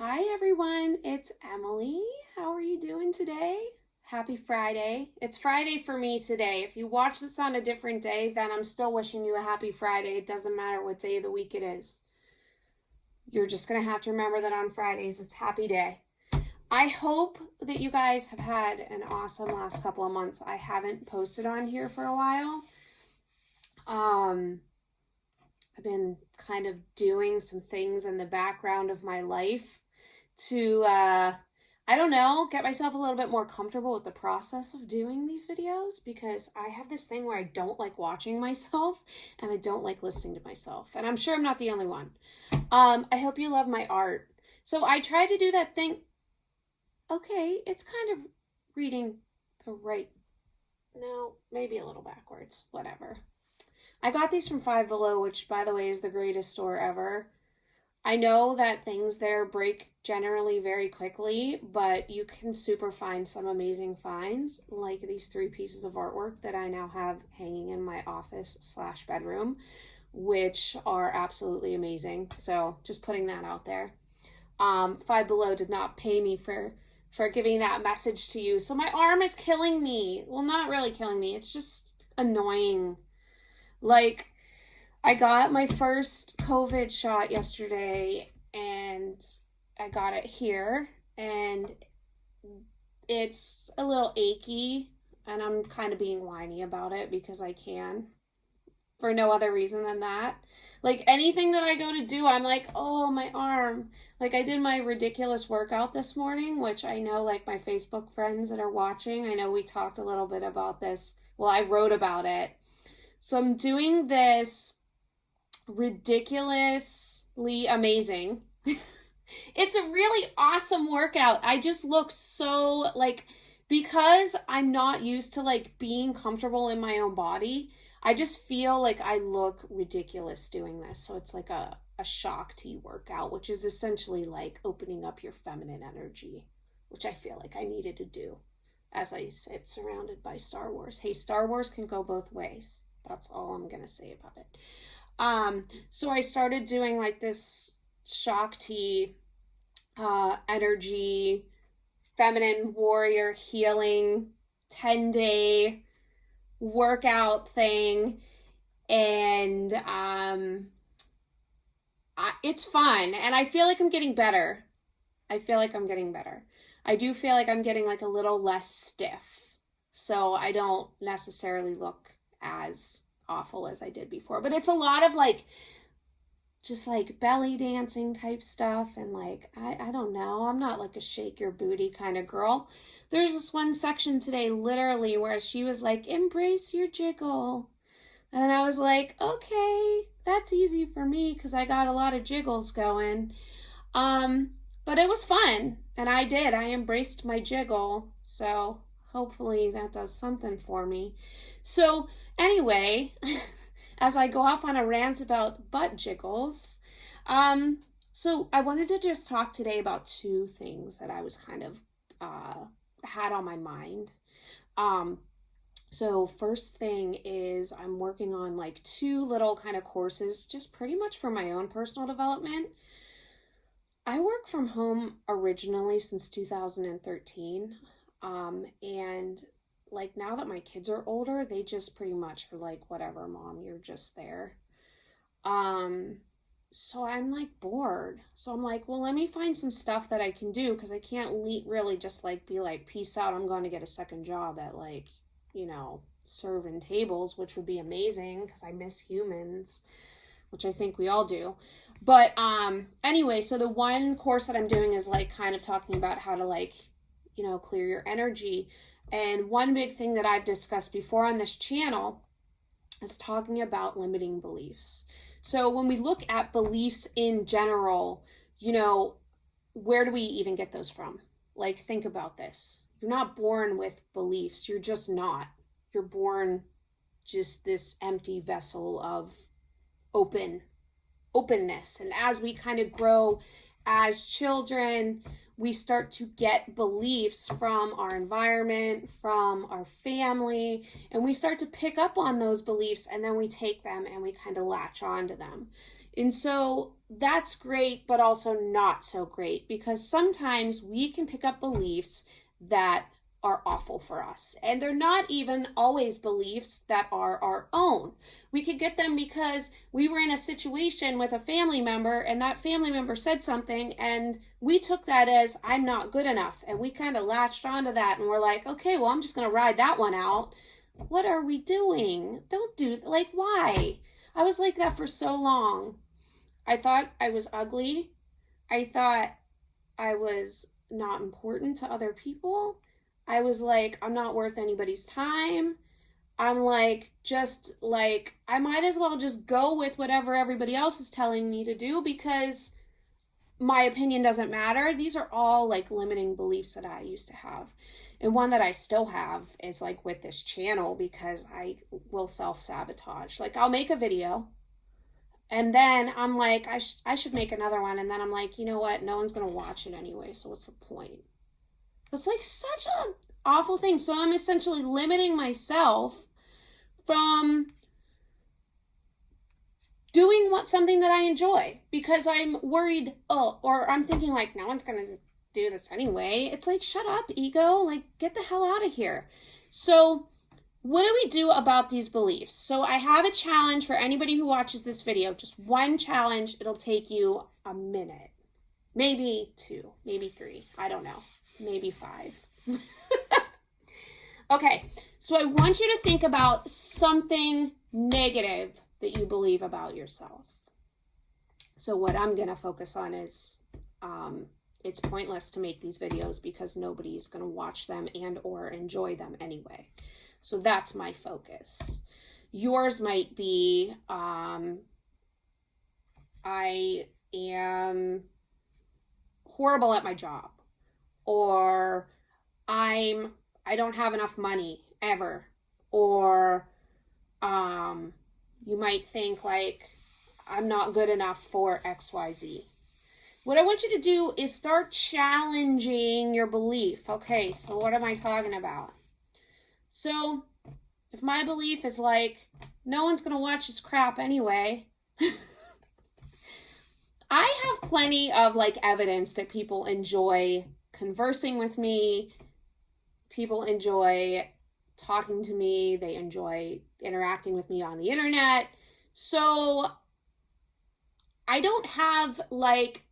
Hi everyone, it's Emily. How are you doing today? Happy Friday. It's Friday for me today. If you watch this on a different day, then I'm still wishing you a happy Friday. It doesn't matter what day of the week it is. You're just going to have to remember that on Fridays it's happy day. I hope that you guys have had an awesome last couple of months. I haven't posted on here for a while. I've been kind of doing some things in the background of my life to, I don't know, get myself a little bit more comfortable with the process of doing these videos, because I have this thing where I don't like watching myself and I don't like listening to myself. And I'm sure I'm not the only one. I hope you love my art. So I tried to do that thing. Okay, it's kind of reading the right. No, maybe a little backwards. Whatever. I got these from Five Below, which, by the way, is the greatest store ever. I know that things there break generally very quickly, but you can super find some amazing finds, like these 3 pieces of artwork that I now have hanging in my office/bedroom, which are absolutely amazing. So just putting that out there. Five Below did not pay me for giving that message to you. So my arm is killing me. Well, not really killing me. It's just annoying. Like, I got my first COVID shot yesterday and I got it here and it's a little achy and I'm kind of being whiny about it because I can, for no other reason than that. Like, anything that I go to do, I'm like, oh, my arm. Like, I did my ridiculous workout this morning, which I know, like, my Facebook friends that are watching, I know we talked a little bit about this. Well, I wrote about it. So I'm doing this ridiculously amazing. It's a really awesome workout. I just look so, like, because I'm not used to, like, being comfortable in my own body, I just feel like I look ridiculous doing this. So it's like a Shakti workout, which is essentially like opening up your feminine energy, which I feel like I needed to do as I sit surrounded by Star Wars. Hey, Star Wars can go both ways. That's all I'm going to say about it. So I started doing like this Shakti energy, feminine warrior healing 10-day workout thing. And it's fun. And I feel like I'm getting better. I do feel like I'm getting like a little less stiff. So I don't necessarily look as awful as I did before. But it's a lot of like just like belly dancing type stuff, and like I don't know, I'm not like a shake your booty kind of girl. There's this one section today literally where she was like, embrace your jiggle. And I was like, okay, that's easy for me because I got a lot of jiggles going. But it was fun, and I embraced my jiggle. So hopefully that does something for me. So anyway, as I go off on a rant about butt jiggles, so I wanted to just talk today about 2 things that I was kind of had on my mind. So first thing is I'm working on like 2 little kind of courses, just pretty much for my own personal development. I work from home originally since 2013. And like now that my kids are older, they just pretty much are like, whatever, mom, you're just there. So I'm like bored. So I'm like, well, let me find some stuff that I can do, because I can't really just like be like, peace out, I'm going to get a second job at like, serving tables, which would be amazing because I miss humans, which I think we all do. But anyway, so the one course that I'm doing is like kind of talking about how to like, clear your energy. And one big thing that I've discussed before on this channel is talking about limiting beliefs. So when we look at beliefs in general, where do we even get those from? Like, think about this. You're not born with beliefs. You're just not. You're born just this empty vessel of openness. And as we kind of grow as children, we start to get beliefs from our environment, from our family, and we start to pick up on those beliefs, and then we take them and we kind of latch onto them. And so that's great, but also not so great, because sometimes we can pick up beliefs that are awful for us. And they're not even always beliefs that are our own. We could get them because we were in a situation with a family member and that family member said something and we took that as I'm not good enough. And we kind of latched onto that and we're like, okay, well, I'm just going to ride that one out. What are we doing? Don't do, like, why? I was like that for so long. I thought I was ugly. I thought I was not important to other people. I was like, I'm not worth anybody's time. I'm like, just like, I might as well just go with whatever everybody else is telling me to do because my opinion doesn't matter. These are all like limiting beliefs that I used to have. And one that I still have is like with this channel, because I will self-sabotage. Like, I'll make a video and then I'm like, I should make another one. And then I'm like, you know what? No one's going to watch it anyway. So what's the point? It's like such an awful thing. So I'm essentially limiting myself from doing something that I enjoy because I'm worried, or I'm thinking like, no one's going to do this anyway. It's like, shut up, ego. Like, get the hell out of here. So what do we do about these beliefs? So I have a challenge for anybody who watches this video. Just one challenge. It'll take you a minute. Maybe 2, maybe 3. I don't know. Maybe 5. Okay, so I want you to think about something negative that you believe about yourself. So what I'm going to focus on is it's pointless to make these videos because nobody's going to watch them and or enjoy them anyway. So that's my focus. Yours might be I am horrible at my job, or I don't have enough money ever, or you might think like I'm not good enough for XYZ. What I want you to do is start challenging your belief. Okay, so what am I talking about? So if my belief is like, no one's going to watch this crap anyway, I have plenty of like evidence that people enjoy conversing with me. People enjoy talking to me. They enjoy interacting with me on the internet. So I don't have like,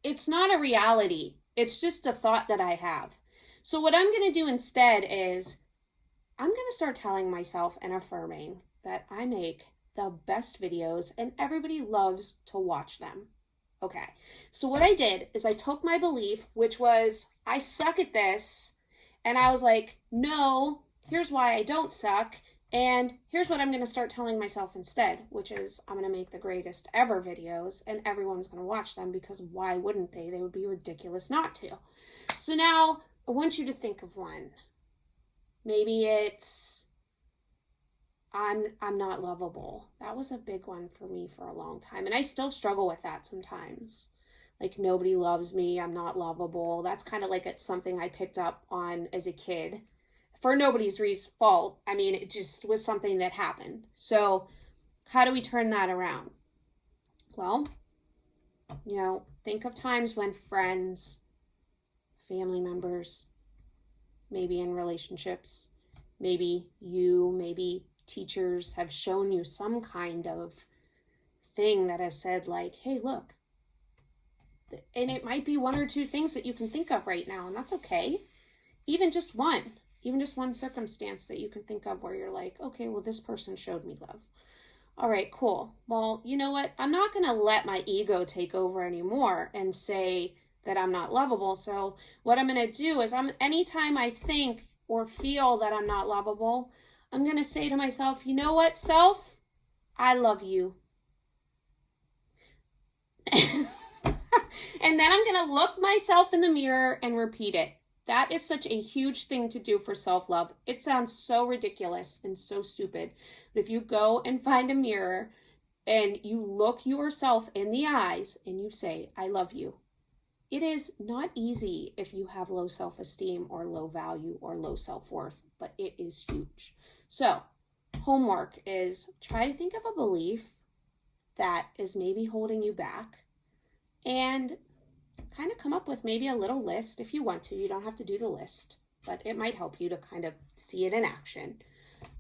it's not a reality. It's just a thought that I have. So what I'm going to do instead is I'm going to start telling myself and affirming that I make the best videos and everybody loves to watch them. Okay, so what I did is I took my belief, which was I suck at this, and I was like, no, here's why I don't suck, and here's what I'm going to start telling myself instead, which is I'm going to make the greatest ever videos and everyone's going to watch them because why wouldn't they? They would be ridiculous not to. So now I want you to think of one. Maybe it's I'm not lovable. That was a big one for me for a long time. And I still struggle with that sometimes. Like, nobody loves me. I'm not lovable. That's kind of like it's something I picked up on as a kid. For nobody's fault. I mean, it just was something that happened. So how do we turn that around? Well, think of times when friends, family members, maybe in relationships, maybe teachers have shown you some kind of thing that has said like, hey, look. And it might be 1 or 2 things that you can think of right now, and that's okay. Even just one circumstance that you can think of where you're like, okay, well, this person showed me love. All right, cool. Well, you know what? I'm not going to let my ego take over anymore and say that I'm not lovable. So what I'm going to do is anytime I think or feel that I'm not lovable, I'm going to say to myself, you know what, self? I love you. And then I'm going to look myself in the mirror and repeat it. That is such a huge thing to do for self-love. It sounds so ridiculous and so stupid. But if you go and find a mirror and you look yourself in the eyes and you say, I love you. It is not easy if you have low self-esteem or low value or low self-worth, but it is huge. So homework is try to think of a belief that is maybe holding you back, and kind of come up with maybe a little list if you want to. You don't have to do the list, but it might help you to kind of see it in action.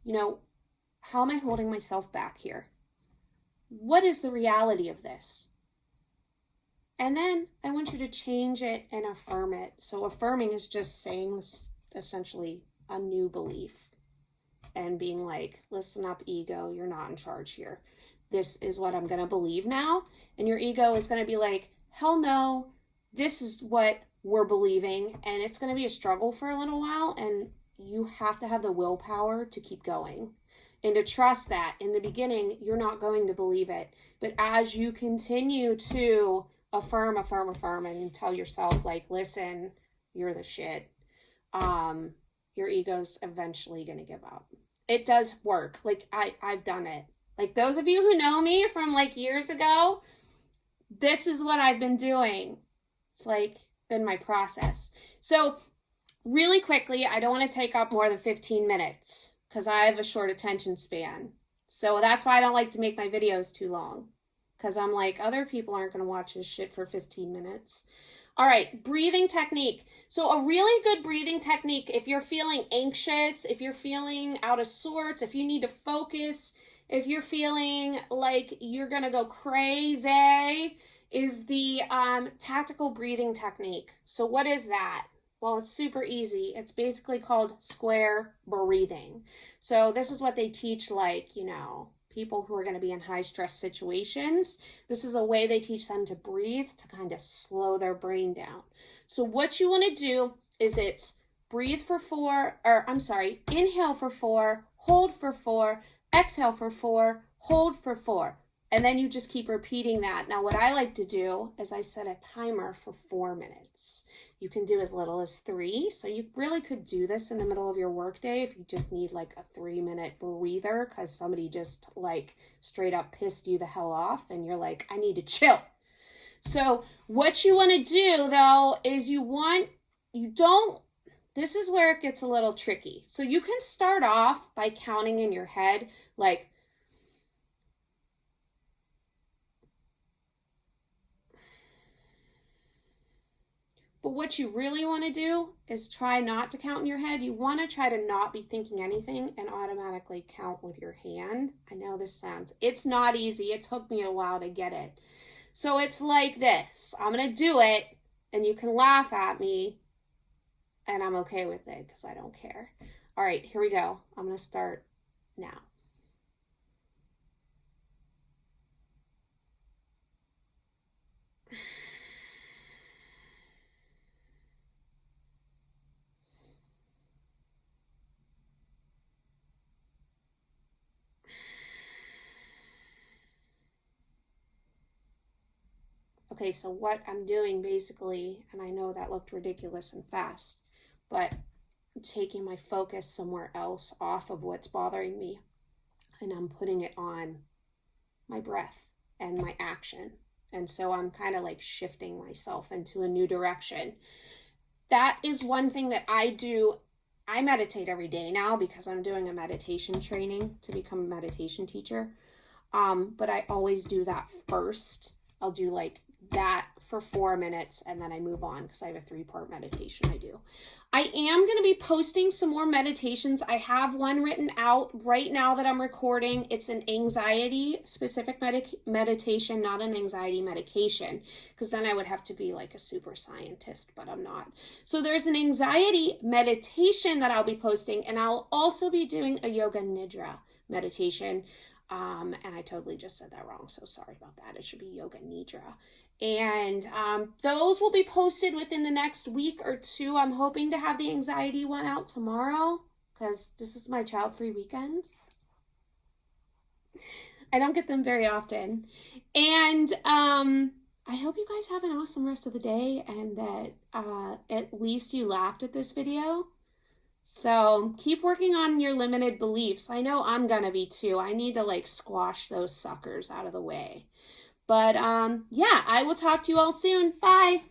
You know, how am I holding myself back here? What is the reality of this? And then I want you to change it and affirm it. So affirming is just saying essentially a new belief and being like, listen up, ego, you're not in charge here. This is what I'm going to believe now. And your ego is going to be like, hell no, this is what we're believing. And it's going to be a struggle for a little while. And you have to have the willpower to keep going and to trust that in the beginning, you're not going to believe it. But as you continue to affirm, and tell yourself like, listen, you're the shit, your ego's eventually going to give up. It does work. Like I've done it. Like those of you who know me from like years ago, this is what I've been doing. It's like been my process. So really quickly, I don't want to take up more than 15 minutes because I have a short attention span. So that's why I don't like to make my videos too long, because I'm like, other people aren't going to watch this shit for 15 minutes. All right, breathing technique. So a really good breathing technique, if you're feeling anxious, if you're feeling out of sorts, if you need to focus, if you're feeling like you're going to go crazy, is the tactical breathing technique. So what is that? Well, it's super easy. It's basically called square breathing. So this is what they teach, like, you know, people who are going to be in high stress situations. This is a way they teach them to breathe, to kind of slow their brain down. So what you want to do is it's inhale for 4, hold for 4, exhale for 4, hold for 4. And then you just keep repeating that. Now, what I like to do is I set a timer for 4 minutes. You can do as little as 3. So you really could do this in the middle of your workday if you just need like a 3-minute breather because somebody just like straight up pissed you the hell off and you're like, I need to chill. So what you want to do though is this is where it gets a little tricky. So you can start off by counting in your head like, but what you really want to do is try not to count in your head. You want to try to not be thinking anything and automatically count with your hand. I know it's not easy. It took me a while to get it. So it's like this. I'm going to do it and you can laugh at me and I'm okay with it because I don't care. All right, here we go. I'm going to start now. Okay, so what I'm doing basically, and I know that looked ridiculous and fast, but I'm taking my focus somewhere else off of what's bothering me, and I'm putting it on my breath and my action. And so I'm kind of like shifting myself into a new direction. That is one thing that I do. I meditate every day now because I'm doing a meditation training to become a meditation teacher. But I always do that first. I'll do like that for 4 minutes and then I move on because I have a 3-part meditation I do. I am going to be posting some more meditations. I have one written out right now that I'm recording. It's an anxiety specific meditation, not an anxiety medication, because then I would have to be like a super scientist, but I'm not. So there's an anxiety meditation that I'll be posting, and I'll also be doing a yoga nidra meditation. And I totally just said that wrong, so sorry about that. It should be yoga nidra. And those will be posted within the next week or 2. I'm hoping to have the anxiety one out tomorrow because this is my child-free weekend. I don't get them very often. And I hope you guys have an awesome rest of the day and that at least you laughed at this video. So keep working on your limited beliefs. I know I'm gonna be too. I need to like squash those suckers out of the way. But yeah, I will talk to you all soon. Bye.